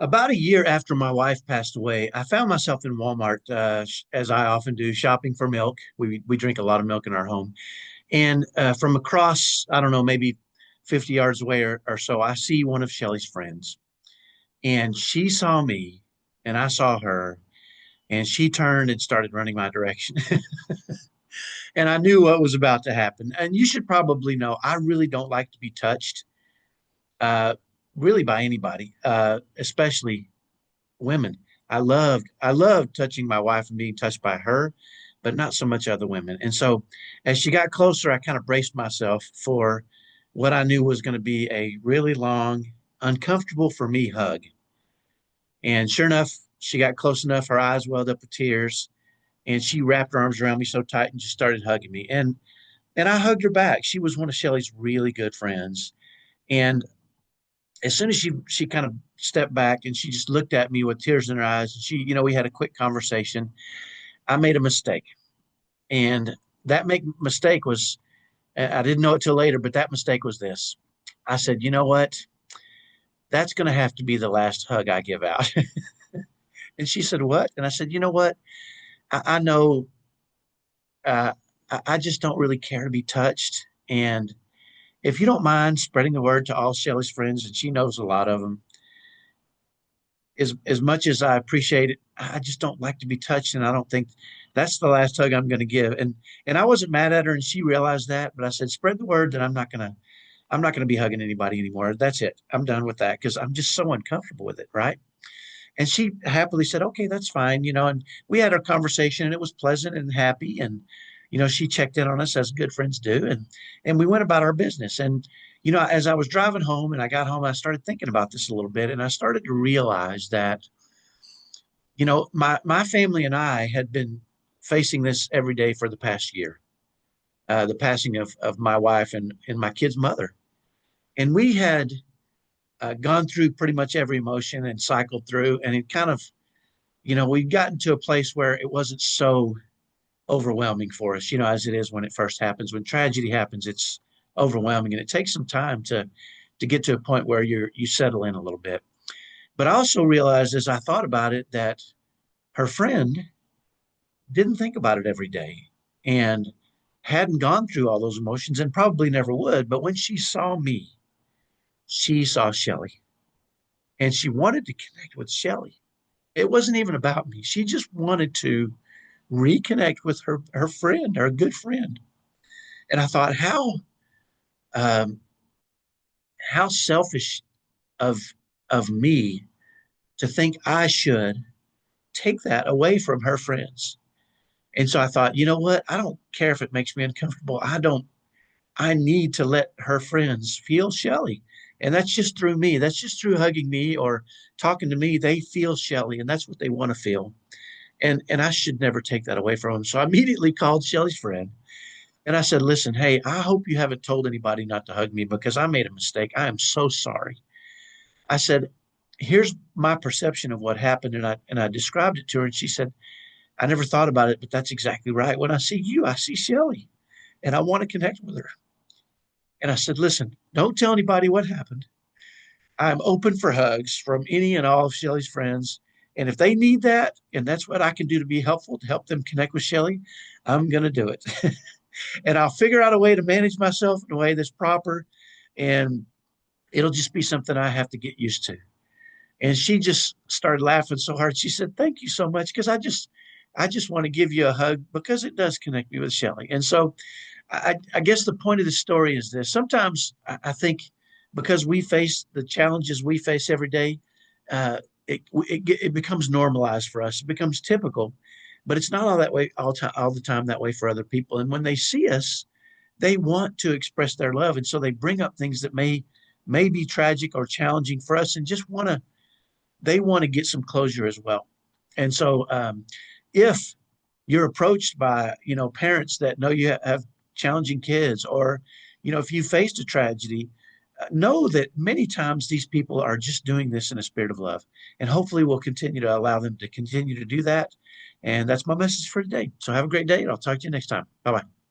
About a year after my wife passed away, I found myself in Walmart, as I often do, shopping for milk. We drink a lot of milk in our home, and from across, I don't know, maybe 50 yards away or so, I see one of Shelly's friends, and she saw me, and I saw her, and she turned and started running my direction, and I knew what was about to happen. And you should probably know, I really don't like to be touched, uh, really by anybody, especially women. I loved touching my wife and being touched by her, but not so much other women. And so as she got closer, I kind of braced myself for what I knew was going to be a really long, uncomfortable for me hug. And sure enough, she got close enough, her eyes welled up with tears, and she wrapped her arms around me so tight and just started hugging me. And I hugged her back. She was one of Shelly's really good friends. And as soon as she kind of stepped back and she just looked at me with tears in her eyes, and we had a quick conversation. I made a mistake, and that make mistake was I didn't know it till later, but that mistake was this. I said, you know what? That's going to have to be the last hug I give out. And she said, what? And I said, you know what? I know uh, I just don't really care to be touched. And if you don't mind spreading the word to all Shelly's friends, and she knows a lot of them, as much as I appreciate it, I just don't like to be touched, and I don't think that's the last hug I'm going to give. And I wasn't mad at her, and she realized that. But I said, spread the word that I'm not gonna be hugging anybody anymore. That's it. I'm done with that because I'm just so uncomfortable with it, right? And she happily said, okay, that's fine, And we had our conversation, and it was pleasant and happy, and she checked in on us as good friends do, and we went about our business. And as I was driving home and I got home, I started thinking about this a little bit, and I started to realize that my family and I had been facing this every day for the past year, the passing of my wife and my kid's mother. And we had gone through pretty much every emotion and cycled through, and it kind of, we'd gotten to a place where it wasn't so overwhelming for us, as it is when it first happens. When tragedy happens, it's overwhelming, and it takes some time to get to a point where you settle in a little bit. But I also realized as I thought about it that her friend didn't think about it every day and hadn't gone through all those emotions and probably never would. But when she saw me, she saw Shelly, and she wanted to connect with Shelly. It wasn't even about me. She just wanted to reconnect with her friend, her good friend. And I thought, um, how selfish of of me to think I should take that away from her friends. And so I thought, you know what? I don't care if it makes me uncomfortable. I need to let her friends feel Shelly. And that's just through me. That's just through hugging me or talking to me. They feel Shelly, and that's what they want to feel. And I should never take that away from them. So I immediately called Shelly's friend and I said, listen, hey, I hope you haven't told anybody not to hug me because I made a mistake. I am so sorry. I said, here's my perception of what happened. And I described it to her, and she said, I never thought about it, but that's exactly right. When I see you, I see Shelly, and I want to connect with her. And I said, listen, don't tell anybody what happened. I'm open for hugs from any and all of Shelly's friends. And if they need that, and that's what I can do to be helpful, to help them connect with Shelly, I'm going to do it. And I'll figure out a way to manage myself in a way that's proper. And it'll just be something I have to get used to. And she just started laughing so hard. She said, thank you so much. Because I just want to give you a hug because it does connect me with Shelly. And so I guess the point of the story is this. Sometimes I think because we face the challenges we face every day, it becomes normalized for us. It becomes typical, but it's not all that way all the time that way for other people. And when they see us, they want to express their love, and so they bring up things that may be tragic or challenging for us, and just want to get some closure as well. And so, if you're approached by parents that know you have challenging kids, or if you faced a tragedy, know that many times these people are just doing this in a spirit of love, and hopefully we'll continue to allow them to continue to do that. And that's my message for today. So have a great day, and I'll talk to you next time. Bye bye.